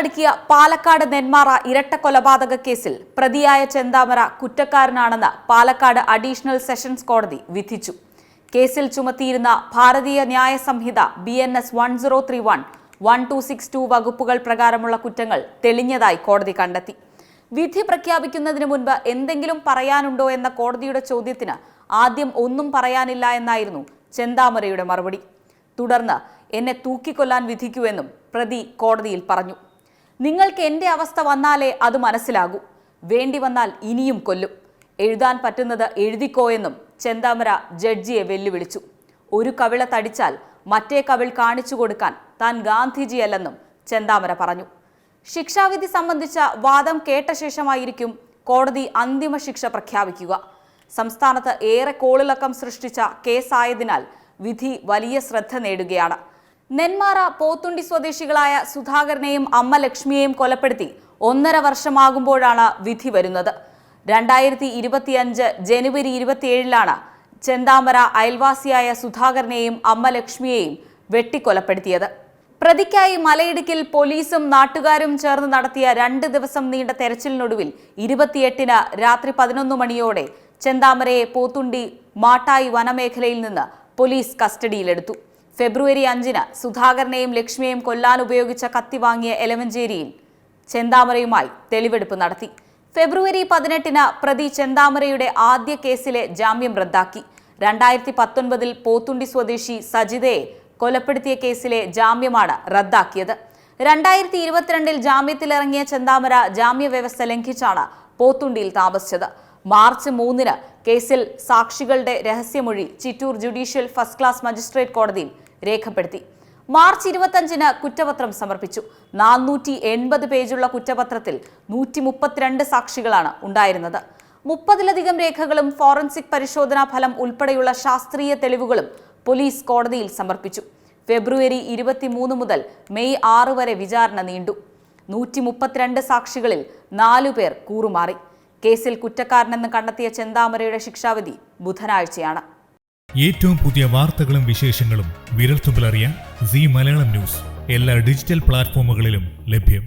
നടുക്കിയ പാലക്കാട് നെന്മാറ ഇരട്ട കൊലപാതക കേസിൽ പ്രതിയായ ചെന്താമര കുറ്റക്കാരനാണെന്ന് പാലക്കാട് അഡീഷണൽ സെഷൻസ് കോടതി വിധിച്ചു. കേസിൽ ചുമത്തിയിരുന്ന ഭാരതീയ ന്യായ സംഹിത BNS 1031, 1262 വകുപ്പുകൾ പ്രകാരമുള്ള കുറ്റങ്ങൾ തെളിഞ്ഞതായി കോടതി കണ്ടെത്തി. വിധി പ്രഖ്യാപിക്കുന്നതിന് മുൻപ് എന്തെങ്കിലും പറയാനുണ്ടോ എന്ന കോടതിയുടെ ചോദ്യത്തിന് ആദ്യം ഒന്നും പറയാനില്ല എന്നായിരുന്നു ചെന്താമരയുടെ മറുപടി. തുടർന്ന് എന്നെ തൂക്കിക്കൊല്ലാൻ വിധിക്കുമെന്നും പ്രതി കോടതിയിൽ പറഞ്ഞു. നിങ്ങൾക്ക് എന്റെ അവസ്ഥ വന്നാലേ അത് മനസ്സിലാകൂ, വേണ്ടി വന്നാൽ ഇനിയും കൊല്ലും, എഴുതാൻ പറ്റുന്നത് എഴുതിക്കോ എന്നും ചെന്താമര ജഡ്ജിയെ വെല്ലുവിളിച്ചു. ഒരു കവിള തടിച്ചാൽ മറ്റേ കവിൾ കാണിച്ചു കൊടുക്കാൻ താൻ ഗാന്ധിജിയല്ലെന്നും ചെന്താമര പറഞ്ഞു. ശിക്ഷാവിധി സംബന്ധിച്ച വാദം കേട്ട ശേഷമായിരിക്കും കോടതി അന്തിമ ശിക്ഷ പ്രഖ്യാപിക്കുക. സംസ്ഥാനത്ത് ഏറെ കോളിളക്കം സൃഷ്ടിച്ച കേസായതിനാൽ വിധി വലിയ ശ്രദ്ധ നേടുകയാണ്. നെന്മാറ പോത്തുണ്ടി സ്വദേശികളായ സുധാകരനെയും അമ്മ ലക്ഷ്മിയെയും കൊലപ്പെടുത്തി 1.5 വർഷമാകുമ്പോഴാണ് വിധി വരുന്നത്. 2025 ജനുവരി 27 ചെന്താമര അയൽവാസിയായ സുധാകരനെയും അമ്മ ലക്ഷ്മിയെയും വെട്ടിക്കൊലപ്പെടുത്തിയത്. പ്രതിക്കായി മലയിടുക്കിൽ പോലീസും നാട്ടുകാരും ചേർന്ന് നടത്തിയ 2 ദിവസം നീണ്ട തെരച്ചിലിനൊടുവിൽ 28 രാത്രി 11 മണിയോടെ ചെന്താമരയെ പോത്തുണ്ടി മാട്ടായി വനമേഖലയിൽ നിന്ന് പോലീസ് കസ്റ്റഡിയിലെടുത്തു. ഫെബ്രുവരി 5 സുധാകരനെയും ലക്ഷ്മിയെയും കൊല്ലാൻ ഉപയോഗിച്ച കത്തി വാങ്ങിയ എലവഞ്ചേരിയിൽ ചെന്താമരയുമായി തെളിവെടുപ്പ് നടത്തി. ഫെബ്രുവരി 18 പ്രതി ചെന്താമരയുടെ ആദ്യ കേസിലെ ജാമ്യം റദ്ദാക്കി. 2019 പോത്തുണ്ടി സ്വദേശി സജിതയെ കൊലപ്പെടുത്തിയ കേസിലെ ജാമ്യമാണ് റദ്ദാക്കിയത്. 2022 ജാമ്യത്തിലിറങ്ങിയ ചെന്താമര ജാമ്യവ്യവസ്ഥ ലംഘിച്ചാണ് പോത്തുണ്ടിയിൽ താമസിച്ചത്. മാർച്ച് 3 കേസിൽ സാക്ഷികളുടെ രഹസ്യമൊഴി Chittur judicial first class magistrate കോടതിയിൽ രേഖപ്പെടുത്തി. മാർച്ച് 25 കുറ്റപത്രം സമർപ്പിച്ചു. 480 പേജുള്ള കുറ്റപത്രത്തിൽ 132 സാക്ഷികളാണ് ഉണ്ടായിരുന്നത്. 30-ലധികം രേഖകളും ഫോറൻസിക് പരിശോധനാ ഫലം ഉൾപ്പെടെയുള്ള ശാസ്ത്രീയ തെളിവുകളും പോലീസ് കോടതിയിൽ സമർപ്പിച്ചു. ഫെബ്രുവരി 23 മുതൽ മെയ് 6 വരെ വിചാരണ നീണ്ടു. 132 സാക്ഷികളിൽ 4 പേർ കൂറുമാറി. കേസിൽ കുറ്റക്കാരനെന്ന് കണ്ടെത്തിയ ചെന്താമരയുടെ ശിക്ഷാവിധി ബുധനാഴ്ചയാണ്. ഏറ്റവും പുതിയ വാർത്തകളും വിശേഷങ്ങളും വിരൽത്തുമ്പിലറിയാൻ സീ മലയാളം ന്യൂസ് എല്ലാ ഡിജിറ്റൽ പ്ലാറ്റ്ഫോമുകളിലും ലഭ്യം.